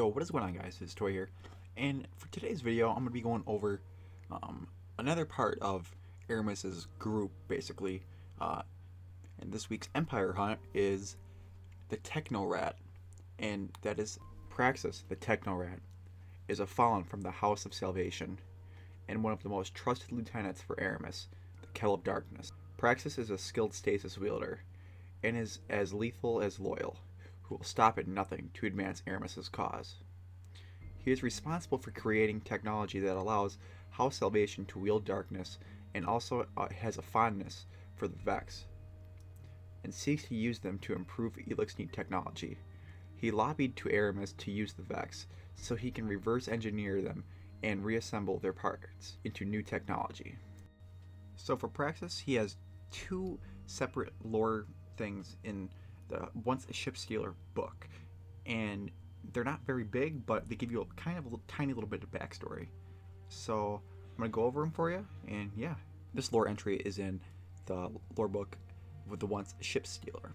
Yo, what is going on, guys? It's Toy here, and for today's video, I'm going to be going over another part of Aramis's group, basically. And this week's Empire Hunt is the Technocrat, and that is Praksis, the Technocrat, is a fallen from the House of Salvation, and one of the most trusted lieutenants for Aramis, the Kettle of Darkness. Praksis is a skilled stasis wielder, and is as lethal as loyal, who will stop at nothing to advance Aramis's cause. He is responsible for creating technology that allows House Salvation to wield darkness, and also has a fondness for the Vex, and seeks to use them to improve Elixir technology. He lobbied to Aramis to use the Vex so he can reverse engineer them and reassemble their parts into new technology. So for Praxis, he has two separate lore things in the Once a Ship Stealer book, and they're not very big, but they give you a kind of a tiny little bit of backstory. So I'm gonna go over them for you, and yeah, this lore entry is in the lore book with the Once a Ship Stealer,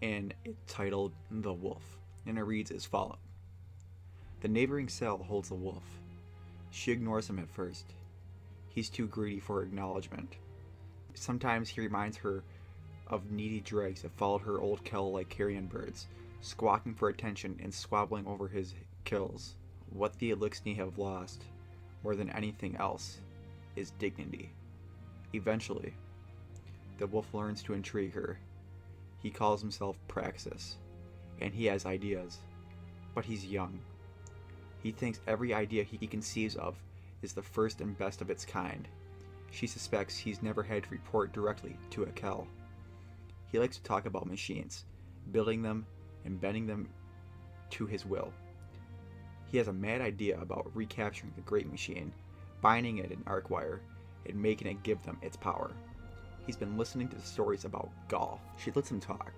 and it's titled The Wolf, and it reads as follows. The neighboring cell holds the wolf. She ignores him at first. He's too greedy for acknowledgement. Sometimes he reminds her of needy dregs that followed her old kill like carrion birds, squawking for attention and squabbling over his kills. What the Elixir have lost, more than anything else, is dignity. Eventually, the wolf learns to intrigue her. He calls himself Praxis, and he has ideas, but he's young. He thinks every idea he conceives of is the first and best of its kind. She suspects he's never had to report directly to a Kel. He likes to talk about machines, building them and bending them to his will. He has a mad idea about recapturing the Great Machine, binding it in arc wire, and making it give them its power. He's been listening to the stories about Gaul. She lets him talk,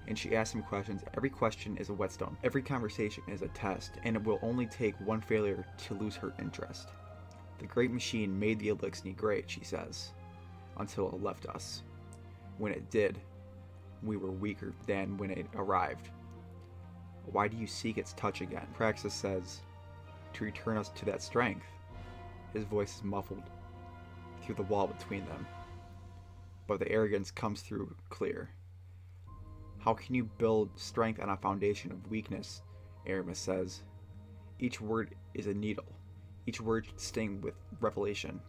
and she asks him questions. Every question is a whetstone. Every conversation is a test, and it will only take one failure to lose her interest. The Great Machine made the Elixir great, she says, until it left us. When it did, we were weaker than when it arrived. Why do you seek its touch again? Praxis says, to return us to that strength. His voice is muffled through the wall between them, but the arrogance comes through clear. How can you build strength on a foundation of weakness? Aramis says. Each word is a needle. Each word should sting with revelation.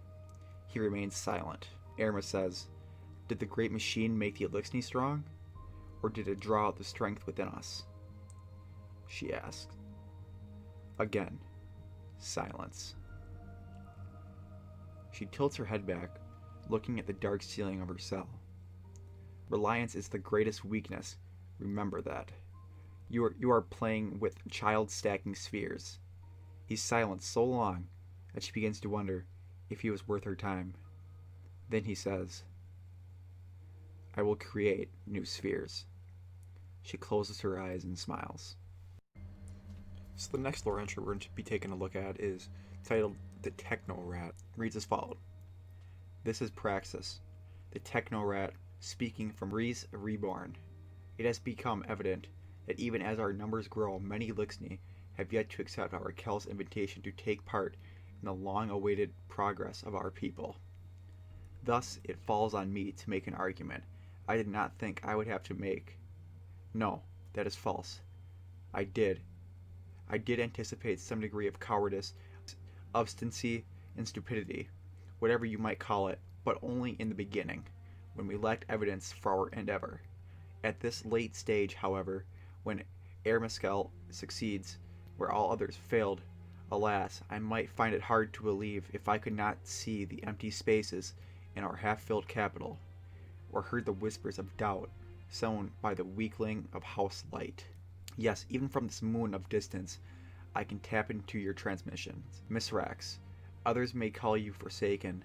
He remains silent. Aramis says, did the Great Machine make the Elixir strong? Or did it draw out the strength within us? She asks. Again, silence. She tilts her head back, looking at the dark ceiling of her cell. Reliance is the greatest weakness. Remember that. You are playing with child stacking spheres. He's silent so long that she begins to wonder if he was worth her time. Then he says, I will create new spheres. She closes her eyes and smiles. So the next lore entry we're going to be taking a look at is titled The Technocrat. It reads as follows. This is Praxis, the Technocrat, speaking from Reese Reborn. It has become evident that even as our numbers grow, many Elixir have yet to accept our Kel's invitation to take part in the long-awaited progress of our people. Thus, it falls on me to make an argument I did not think I would have to make. No, that is false. I did anticipate some degree of cowardice, obstinacy, and stupidity, whatever you might call it, but only in the beginning, when we lacked evidence for our endeavor. At this late stage, however, when Aramiskel succeeds where all others failed, alas, I might find it hard to believe if I could not see the empty spaces in our half-filled capital, or heard the whispers of doubt sown by the weakling of House Light. Yes, even from this moon of distance, I can tap into your transmissions. Misrax, others may call you forsaken,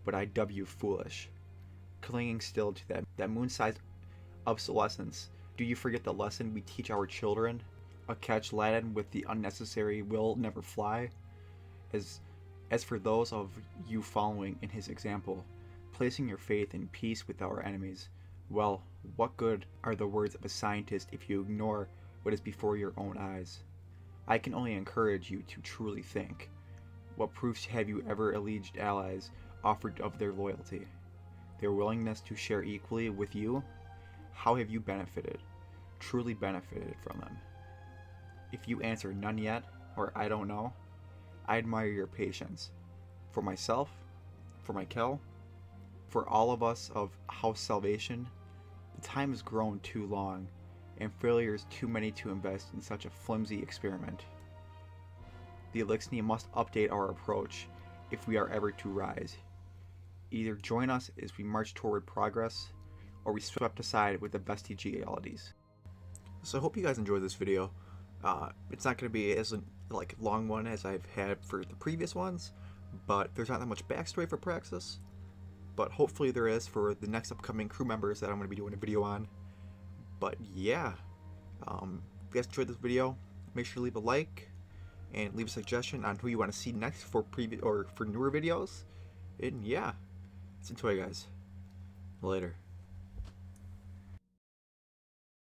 but I dub you foolish. Clinging still to that moon-sized obsolescence, do you forget the lesson we teach our children? A catch laden with the unnecessary will never fly? As for those of you following in his example, placing your faith in peace with our enemies, well, what good are the words of a scientist if you ignore what is before your own eyes? I can only encourage you to truly think. What proofs have you ever alleged allies offered of their loyalty? Their willingness to share equally with you? How have you benefited, truly benefited from them? If you answer none yet, or I don't know, I admire your patience. For myself, for Michael, for all of us of House Salvation, the time has grown too long, and failures too many to invest in such a flimsy experiment. The Elixni must update our approach if we are ever to rise. Either join us as we march toward progress, or we swept aside with the bestialities. So I hope you guys enjoyed this video. It's not going to be as long one as I've had for the previous ones, but there's not that much backstory for Praksis. But hopefully there is for the next upcoming crew members that I'm going to be doing a video on. But yeah, if you guys enjoyed this video, make sure to leave a like and leave a suggestion on who you want to see next for previous or for newer videos. And yeah, let's enjoy, guys. Later.